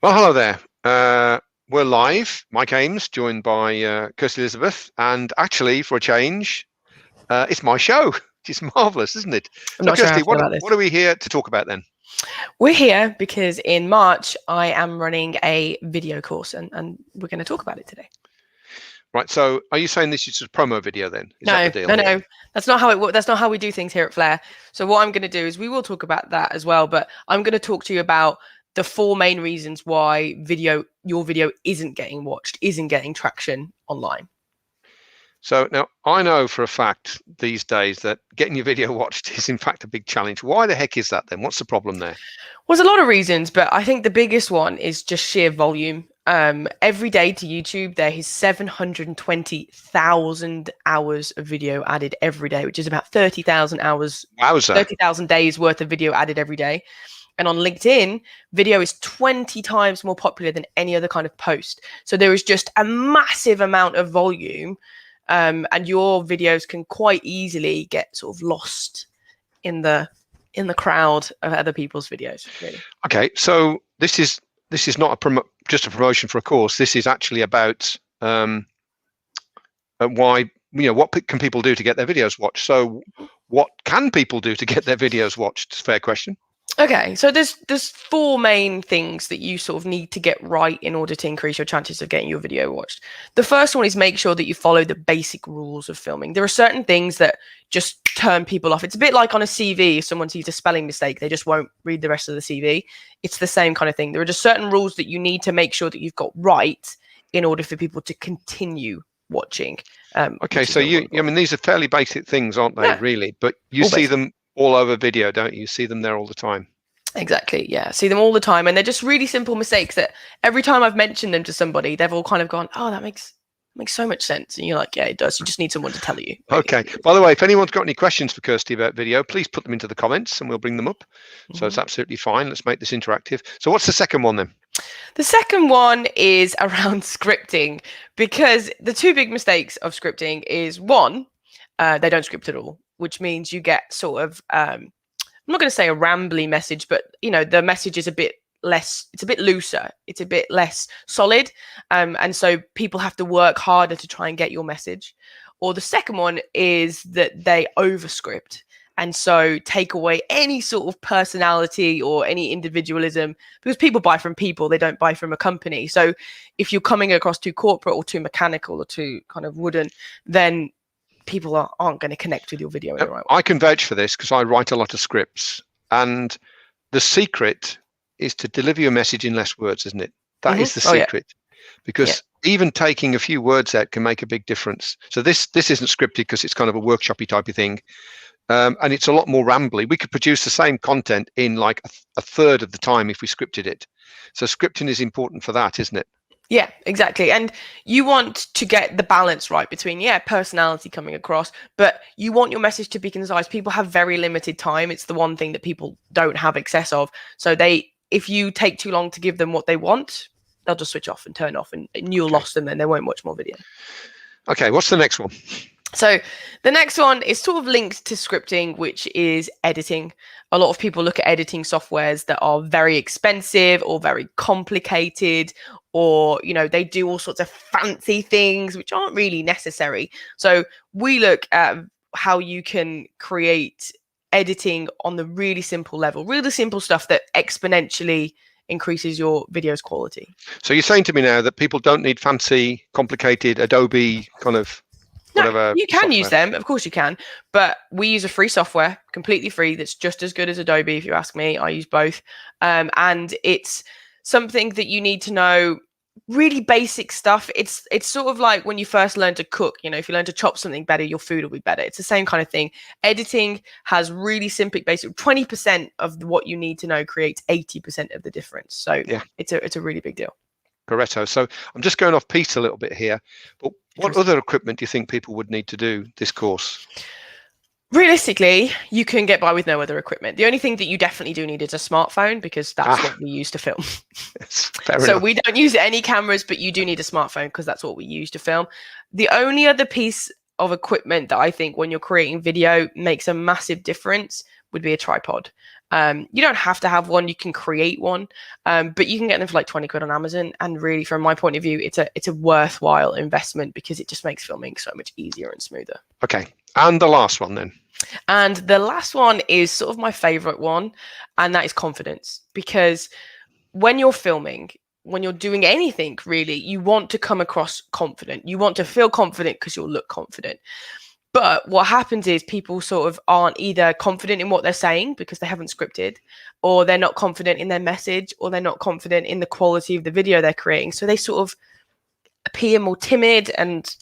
Well, hello there. We're live. Mike Ames, joined by Kirsty Elizabeth, and actually, for a change, it's my show, which is marvelous, isn't it? I'm So, not sure how Kirsty, I feel about this. what are we here to talk about then? We're here because in March, I am running a video course and we're going to talk about it today. Right. So, are you saying this is a promo video then? Is that the deal? No. That's not how it works. That's not how we do things here at Flair. So what I'm going to do is we will talk about that as well, but I'm going to talk to you about the 4 main reasons why your video isn't getting watched, isn't getting traction online. So now I know for a fact these days that getting your video watched is in fact a big challenge. Why the heck is that then? What's the problem there? Well, there's a lot of reasons, but I think the biggest one is just sheer volume. Every day to YouTube, there is 720,000 hours of video added every day, which is about 30,000 hours, 30,000 days worth of video added every day. And on LinkedIn, video is 20 times more popular than any other kind of post. So there is just a massive amount of volume, and your videos can quite easily get sort of lost in the crowd of other people's videos. Really. Okay, so this is not just a promotion for a course. This is actually about why, what can people do to get their videos watched. So what can people do to get their videos watched? Fair question. Okay, so there's 4 main things that you sort of need to get right in order to increase your chances of getting your video watched. The first one is make sure that you follow the basic rules of filming. There are certain things that just turn people off. It's a bit like on a CV. If someone sees a spelling mistake, they just won't read the rest of the CV. It's the same kind of thing. There are just certain rules that you need to make sure that you've got right in order for people to continue watching. Okay, so I mean, these are fairly basic things, aren't they? Yeah. Really, but you see them all over video, don't you? You see them there all the time. Exactly. Yeah. See them all the time. And they're just really simple mistakes that every time I've mentioned them to somebody, they've all kind of gone, oh, that makes so much sense. And you're like, yeah, it does. You just need someone to tell you. Okay. By the way, if anyone's got any questions for Kirsty about video, please put them into the comments and we'll bring them up. So it's absolutely fine. Let's make this interactive. So what's the second one then? The second one is around scripting, because the 2 big mistakes of scripting is, one, they don't script at all, which means you get sort of, I'm not going to say a rambly message, but the message is a bit less, it's a bit looser, it's a bit less solid, and so people have to work harder to try and get your message. Or the second one is that they overscript, and so take away any sort of personality or any individualism, because people buy from people, they don't buy from a company. So if you're coming across too corporate or too mechanical or too kind of wooden, then people aren't going to connect with your video in the right way. I can vouch for this because I write a lot of scripts, and the secret is to deliver your message in less words, isn't it? That is the secret. Because even taking a few words out can make a big difference. So this isn't scripted because it's kind of a workshoppy type of thing, and it's a lot more rambly. We could produce the same content in like a third of the time if we scripted it. So scripting is important for that, isn't it? Yeah, exactly. And you want to get the balance right between, personality coming across, but you want your message to be concise. People have very limited time. It's the one thing that people don't have excess of. So if you take too long to give them what they want, they'll just switch off and turn off, and you'll lost them, and they won't watch more video. Okay, what's the next one? So the next one is sort of linked to scripting, which is editing. A lot of people look at editing softwares that are very expensive or very complicated, or, they do all sorts of fancy things which aren't really necessary. So we look at how you can create editing on the really simple level, really simple stuff that exponentially increases your video's quality. So you're saying to me now that people don't need fancy, complicated Adobe kind of whatever. No, you can use them, of course you can, but we use a free software, completely free, that's just as good as Adobe. If you ask me, I use both, and it's something that you need to know, really basic stuff. It's sort of like when you first learn to cook. If you learn to chop something better, your food will be better. It's the same kind of thing. Editing has really simple basic. 20% of what you need to know creates 80% of the difference. So it's a really big deal. Corretto. So I'm just going off piece a little bit here, but what other equipment do you think people would need to do this course? Realistically, you can get by with no other equipment. The only thing that you definitely do need is a smartphone, because that's what we use to film. Fair so enough. We don't use any cameras, but you do need a smartphone because that's what we use to film. The only other piece of equipment that I think when you're creating video makes a massive difference would be a tripod. You don't have to have one. You can create one, but you can get them for like 20 quid on Amazon. And really, from my point of view, it's a worthwhile investment because it just makes filming so much easier and smoother. Okay. And the last one then. And the last one is sort of my favorite one, and that is confidence. Because when you're filming, when you're doing anything really, you want to come across confident. You want to feel confident because you'll look confident. But what happens is people sort of aren't either confident in what they're saying because they haven't scripted, or they're not confident in their message, or they're not confident in the quality of the video they're creating. So they sort of appear more timid and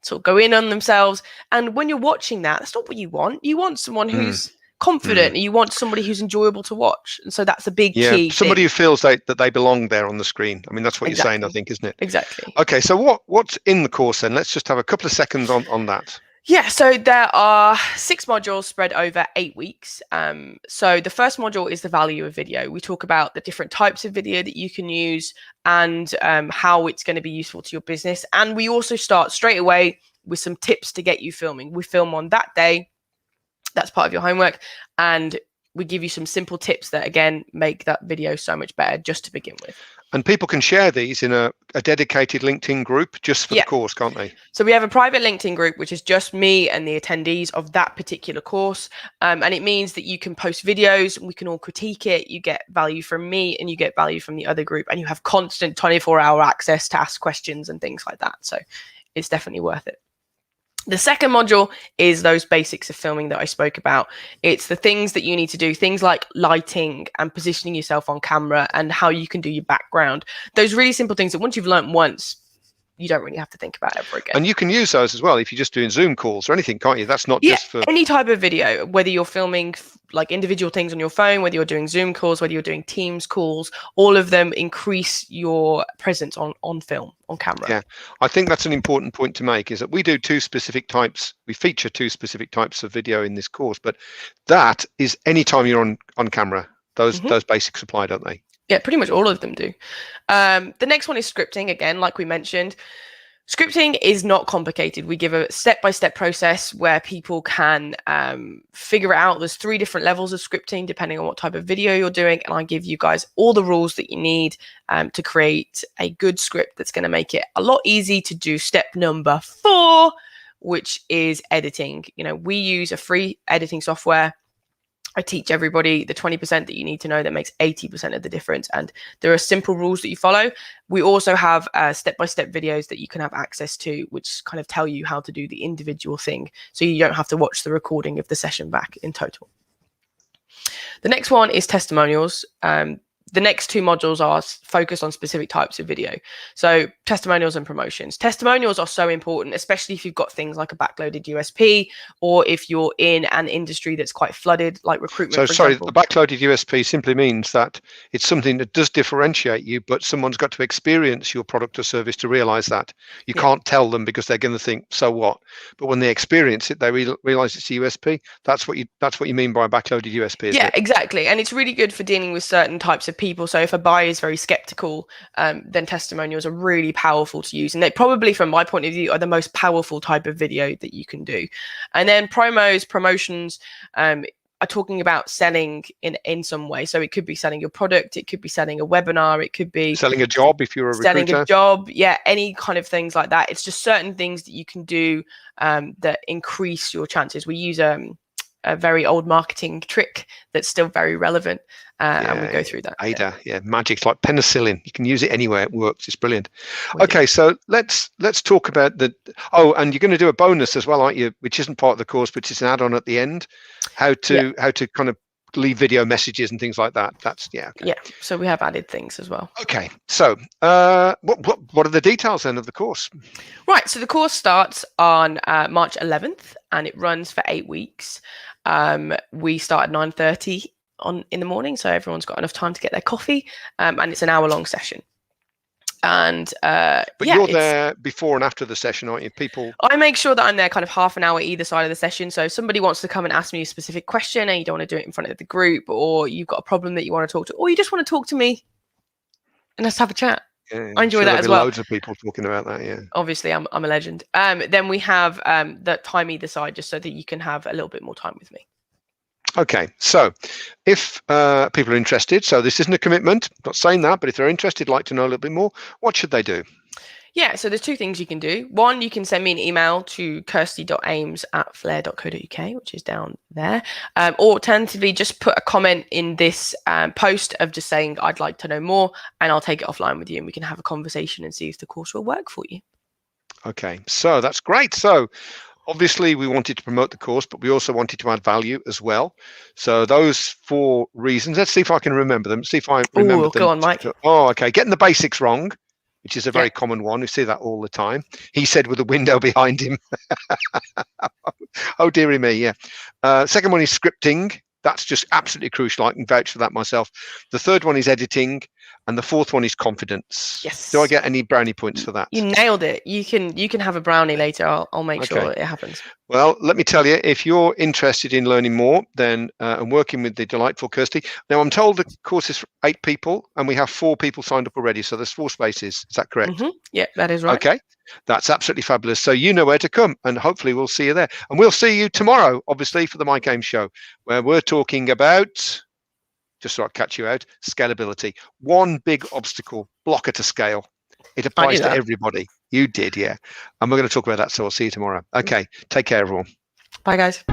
sort of go in on themselves. And when you're watching that, that's not what you want. You want someone who's confident, and you want somebody who's enjoyable to watch. And so that's a big key somebody thing. who feels that they belong there on the screen. I mean, that's what you're saying, I think, isn't it? Exactly. Okay, so what's in the course then? Let's just have a couple of seconds on that. Yeah, so there are 6 modules spread over 8 weeks. So the first module is the value of video. We talk about the different types of video that you can use and how it's going to be useful to your business. And we also start straight away with some tips to get you filming. We film on that day. That's part of your homework. And we give you some simple tips that, again, make that video so much better just to begin with. And people can share these in a dedicated LinkedIn group just for the course, can't they? So we have a private LinkedIn group, which is just me and the attendees of that particular course. And it means that you can post videos, we can all critique it. You get value from me and you get value from the other group, and you have constant 24-hour access to ask questions and things like that. So it's definitely worth it. The second module is those basics of filming that I spoke about. It's the things that you need to do, things like lighting and positioning yourself on camera and how you can do your background. Those really simple things that once you've learned once, you don't really have to think about it ever again. And you can use those as well if you're just doing Zoom calls or anything, can't you? That's not just for any type of video, whether you're filming like individual things on your phone, whether you're doing Zoom calls, whether you're doing Teams calls, all of them increase your presence on film, on camera. Yeah, I think that's an important point to make, is that we do we feature 2 specific types of video in this course, but that is anytime you're on camera, those basics apply, don't they? Yeah, pretty much all of them do. The next one is scripting. Again, like we mentioned, scripting is not complicated. We give a step-by-step process where people can figure it out. There's 3 different levels of scripting depending on what type of video you're doing. And I give you guys all the rules that you need to create a good script that's going to make it a lot easier to do step number 4, which is editing. You know, we use a free editing software. I teach everybody the 20% that you need to know that makes 80% of the difference. And there are simple rules that you follow. We also have step-by-step videos that you can have access to, which kind of tell you how to do the individual thing. So you don't have to watch the recording of the session back in total. The next one is testimonials. The next 2 modules are focused on specific types of video. So testimonials and promotions. Testimonials are so important, especially if you've got things like a backloaded USP, or if you're in an industry that's quite flooded, like recruitment. So sorry, the backloaded USP simply means that it's something that does differentiate you, but someone's got to experience your product or service to realize that. You can't tell them because they're going to think, so what? But when they experience it, they realize it's a USP. That's what you mean by a backloaded USP, isn't it? Exactly. And it's really good for dealing with certain types of people. So if a buyer is very skeptical, then testimonials are really powerful to use. And they probably, from my point of view, are the most powerful type of video that you can do. And then promotions are talking about selling in some way. So it could be selling your product, it could be selling a webinar, it could be selling a job if you're a recruiter. Selling a job, any kind of things like that. It's just certain things that you can do that increase your chances. We use a very old marketing trick that's still very relevant, and we go through that. Ada, magic. It's like penicillin. You can use it anywhere. It works. It's brilliant. Okay, so let's talk about and you're going to do a bonus as well, aren't you? Which isn't part of the course, but it's an add-on at the end. How to kind of leave video messages and things like that. That's So we have added things as well. Okay, so what are the details then of the course? Right, so the course starts on March 11th and it runs for 8 weeks. We start at 9:30 in the morning, so everyone's got enough time to get their coffee, and it's an hour-long session. And but you're there before and after the session, aren't you? I make sure that I'm there kind of half an hour either side of the session. So if somebody wants to come and ask me a specific question and you don't want to do it in front of the group, or you've got a problem that you want to talk to, or you just want to talk to me and let's have a chat. I enjoy that as well. Loads of people talking about that. Obviously, I'm a legend. Then we have the time either side, just so that you can have a little bit more time with me. Okay, so if people are interested, so this isn't a commitment, I'm not saying that, but if they're interested, like to know a little bit more, what should they do? Yeah, so there's two things you can do. One, you can send me an email to kirsty.ames@flair.co.uk, which is down there. Or alternatively, just put a comment in this post of just saying, I'd like to know more, and I'll take it offline with you and we can have a conversation and see if the course will work for you. Okay, so that's great. So obviously we wanted to promote the course, but we also wanted to add value as well. So those 4 reasons, let's see if I can remember them. See if I remember them. Go on, Mike. Oh, okay. Getting the basics wrong, which is a very Yeah. common one. We see that all the time. He said with a window behind him. Oh, dearie me, yeah. Second one is scripting. That's just absolutely crucial. I can vouch for that myself. The third one is editing. And the fourth one is confidence. Yes. Do I get any brownie points for that? You nailed it. You can have a brownie later. I'll make sure it happens. Well, let me tell you, if you're interested in learning more, then and working with the delightful Kirsty. Now, I'm told the course is for 8 people, and we have 4 people signed up already. So there's 4 spaces. Is that correct? Mm-hmm. Yeah, that is right. Okay, that's absolutely fabulous. So you know where to come, and hopefully we'll see you there. And we'll see you tomorrow, obviously, for the My Game Show, where we're talking about, just so I catch you out, scalability. One big obstacle, blocker to scale. It applies to everybody. You did, yeah. And we're going to talk about that, so I'll see you tomorrow. Okay, take care, everyone. Bye, guys.